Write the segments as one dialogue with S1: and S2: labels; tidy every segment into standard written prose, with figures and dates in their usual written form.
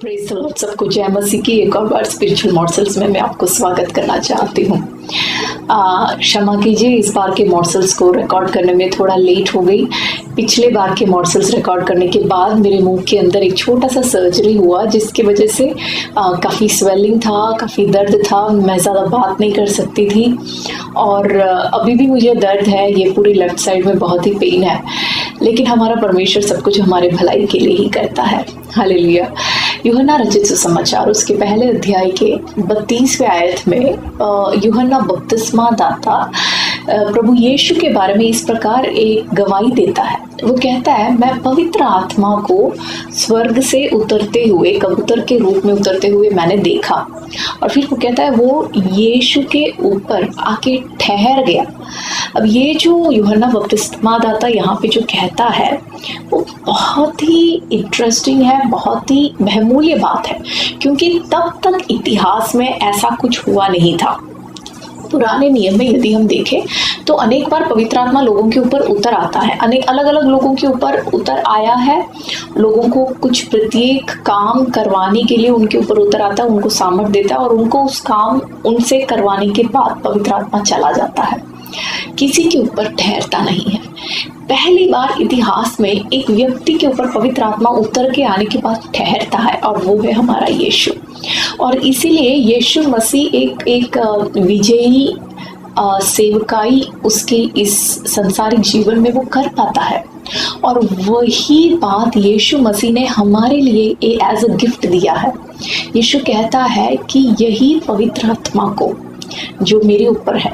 S1: Praise the Lord. सबको जय मसीह की एक और बार स्पिरिचुअल मॉर्सल्स में मैं आपको स्वागत करना चाहती हूँ। क्षमा कीजिए, इस बार के मॉर्सल्स को रिकॉर्ड करने में थोड़ा लेट हो गई। पिछले बार के मॉर्सल्स रिकॉर्ड करने के बाद मेरे मुंह के अंदर एक छोटा सा सर्जरी हुआ, जिसकी वजह से काफ़ी स्वेलिंग था, काफ़ी दर्द था, मैं ज़्यादा बात नहीं कर सकती थी और अभी भी मुझे दर्द है। ये पूरी लेफ्ट साइड में बहुत ही पेन है, लेकिन हमारा परमेश्वर सब कुछ हमारे भलाई के लिए ही करता है। हालेलुया। यूहन्ना रचित सुसमाचार उसके पहले अध्याय के 32वें आयत में यूहन्ना बपतिस्मा दाता प्रभु यीशु के बारे में इस प्रकार एक गवाही देता है। वो कहता है, मैं पवित्र आत्मा को स्वर्ग से उतरते हुए, कबूतर के रूप में उतरते हुए मैंने देखा। और फिर वो कहता है वो यीशु के ऊपर आके ठहर गया। अब ये जो यूहन्ना बपतिस्मा दाता यहाँ पे जो कहता है वो बहुत ही इंटरेस्टिंग है, बहुत ही बहुमूल्य बात है, क्योंकि तब तक इतिहास में ऐसा कुछ हुआ नहीं था। पुराने नियम में यदि हम देखें तो अनेक बार पवित्र आत्मा लोगों के ऊपर उतर आता है, अनेक अलग अलग लोगों के ऊपर उतर आया है। लोगों को कुछ प्रत्येक काम करवाने के लिए उनके ऊपर उतर आता है, उनको सामर्थ देता है और उनको उस काम उनसे करवाने के बाद पवित्र आत्मा चला जाता है, किसी के ऊपर ठहरता नहीं है। पहली बार इतिहास में एक व्यक्ति के ऊपर पवित्र आत्मा उतर के आने के बाद ठहरता है और वो है हमारा यीशु। और इसीलिए यीशु मसीह एक विजयी सेवकाई उसके इस संसारिक जीवन में वो कर पाता है। और वही बात यीशु मसीह ने हमारे लिए एज अ गिफ्ट दिया है। यीशु कहता है कि यही पवित्र आत्मा को जो मेरे ऊपर है,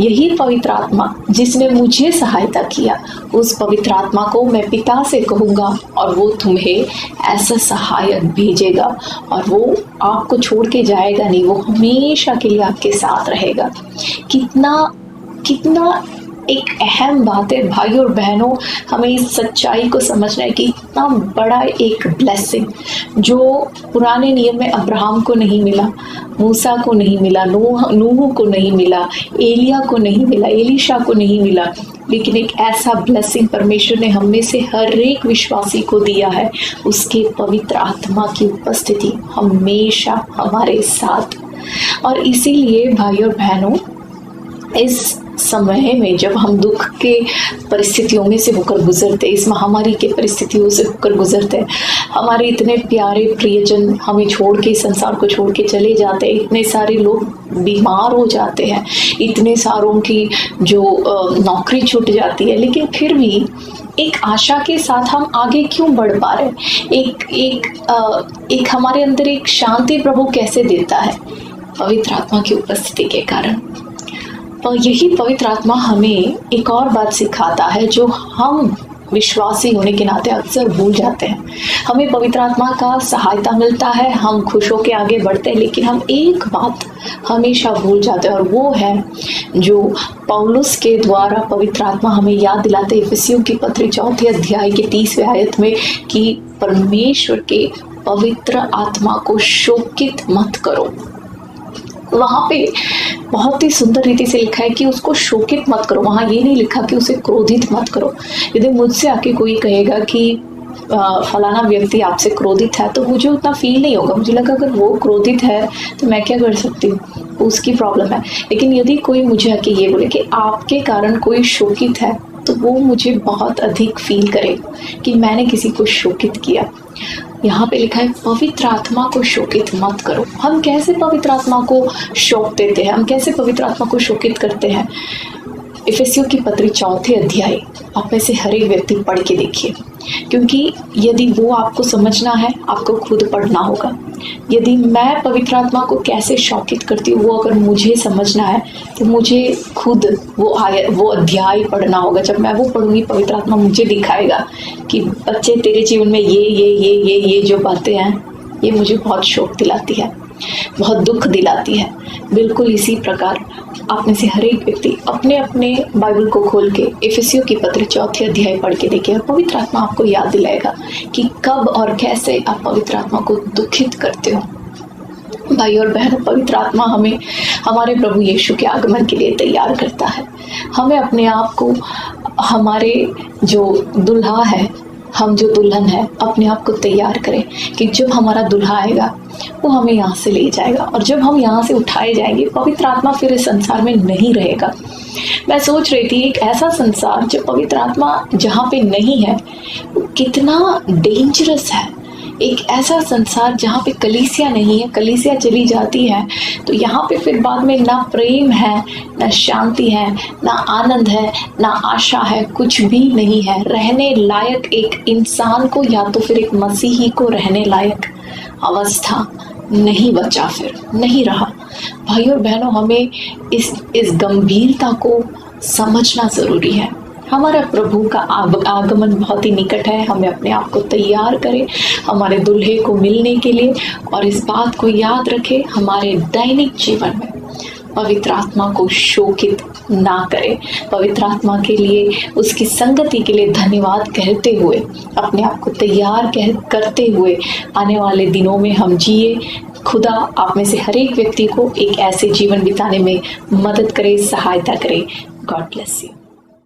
S1: यही पवित्र आत्मा जिसने मुझे सहायता किया, उस पवित्र आत्मा को मैं पिता से कहूँगा और वो तुम्हें ऐसा सहायक भेजेगा और वो आपको छोड़ के जाएगा नहीं, वो हमेशा के लिए आपके साथ रहेगा। कितना एक अहम बात है भाई और बहनों, हमें इस सच्चाई को समझना है कि इतना बड़ा एक ब्लेसिंग जो पुराने नियम में अब्राहम को नहीं मिला, मूसा को नहीं मिला, नूह को नहीं मिला, एलिया को नहीं मिला, एलीशा को नहीं मिला, लेकिन एक ऐसा ब्लेसिंग परमेश्वर ने हम में से हर एक विश्वासी को दिया है, उसके पवित्र आत्मा की उपस्थिति हमेशा हमारे साथ। और इसीलिए भाई और बहनों, इस समय में जब हम दुख के परिस्थितियों में से होकर गुजरते, इस महामारी के परिस्थितियों से होकर गुजरते, हमारे इतने प्यारे प्रियजन हमें छोड़ के, संसार को छोड़ के चले जाते, इतने सारे लोग बीमार हो जाते हैं, इतने सारों की जो नौकरी छूट जाती है, लेकिन फिर भी एक आशा के साथ हम आगे क्यों बढ़ पा रहे? एक हमारे अंदर एक शांति प्रभु कैसे देता है? पवित्र आत्मा की उपस्थिति के कारण। और यही पवित्र आत्मा हमें एक और बात सिखाता है जो हम विश्वासी होने के नाते अक्सर भूल जाते हैं। हमें पवित्र आत्मा का सहायता मिलता है, हम खुश होकर आगे बढ़ते हैं, लेकिन हम एक बात हमेशा भूल जाते हैं और वो है जो पौलुस के द्वारा पवित्र आत्मा हमें याद दिलाते हैं इफिसियों की पत्री 4 अध्याय के 30वें आयत में कि परमेश्वर के पवित्र आत्मा को शोकित मत करो। वहाँ पे बहुत ही सुंदर रीति से लिखा है कि उसको शोकित मत करो। वहाँ ये नहीं लिखा कि उसे क्रोधित मत करो। यदि मुझसे आके कोई कहेगा कि फलाना व्यक्ति आपसे क्रोधित है, तो मुझे उतना फील नहीं होगा। मुझे लगा अगर वो क्रोधित है तो मैं क्या कर सकती हूँ, उसकी प्रॉब्लम है। लेकिन यदि कोई मुझे आके ये बोले कि आपके कारण कोई शोकित है, तो वो मुझे बहुत अधिक फील करेगा कि मैंने किसी को शोकित किया। यहाँ पे लिखा है पवित्र आत्मा को शोकित मत करो। हम कैसे पवित्र आत्मा को शोक देते हैं, हम कैसे पवित्र आत्मा को शोकित करते हैं? इफिसियों की पत्री 4 अध्याय आप में से हर एक व्यक्ति पढ़ के देखिए, क्योंकि यदि वो आपको समझना है, आपको खुद पढ़ना होगा। यदि मैं पवित्र आत्मा को कैसे शोकित करती हूँ, वो अगर मुझे समझना है तो मुझे खुद वो अध्याय पढ़ना होगा। जब मैं वो पढ़ूंगी, पवित्र आत्मा मुझे दिखाएगा कि बच्चे तेरे जीवन में ये जो बातें हैं, ये मुझे बहुत शोक दिलाती है, बहुत दुख दिलाती है। बिल्कुल इसी प्रकार आप में से हर एक व्यक्ति अपने अपने बाइबल को खोल के इफिसियों की पत्री 4 अध्याय पढ़ के देखिए, और पवित्र आत्मा आपको याद दिलाएगा कि कब और कैसे आप पवित्र आत्मा को दुखित करते हो। भाई और बहनों, पवित्र आत्मा हमें हमारे प्रभु यीशु के आगमन के लिए तैयार करता है। हमें अपने आप को हमारे जो दुल्हा है, हम जो दुल्हन है अपने आप को तैयार करें कि जब हमारा दूल्हा आएगा वो हमें यहाँ से ले जाएगा, और जब हम यहाँ से उठाए जाएंगे पवित्र आत्मा फिर इस संसार में नहीं रहेगा। मैं सोच रही थी एक ऐसा संसार जो पवित्र आत्मा जहाँ पे नहीं है वो कितना डेंजरस है। एक ऐसा संसार जहाँ पे कलीसिया नहीं है, कलीसिया चली जाती है तो यहाँ पे फिर बाद में ना प्रेम है, ना शांति है, ना आनंद है, ना आशा है, कुछ भी नहीं है। रहने लायक एक इंसान को या तो फिर एक मसीही को रहने लायक अवस्था नहीं बचा, फिर नहीं रहा। भाइयों और बहनों, हमें इस गंभीरता को समझना ज़रूरी है। हमारा प्रभु का आगमन बहुत ही निकट है। हमें अपने आप को तैयार करें हमारे दुल्हे को मिलने के लिए, और इस बात को याद रखें हमारे दैनिक जीवन में पवित्र आत्मा को शोकित ना करें। पवित्र आत्मा के लिए, उसकी संगति के लिए धन्यवाद कहते हुए, अपने आप को तैयार करते हुए आने वाले दिनों में हम जिए। खुदा आप में से हर एक व्यक्ति को एक ऐसे जीवन बिताने में मदद करे, सहायता करे। God bless you.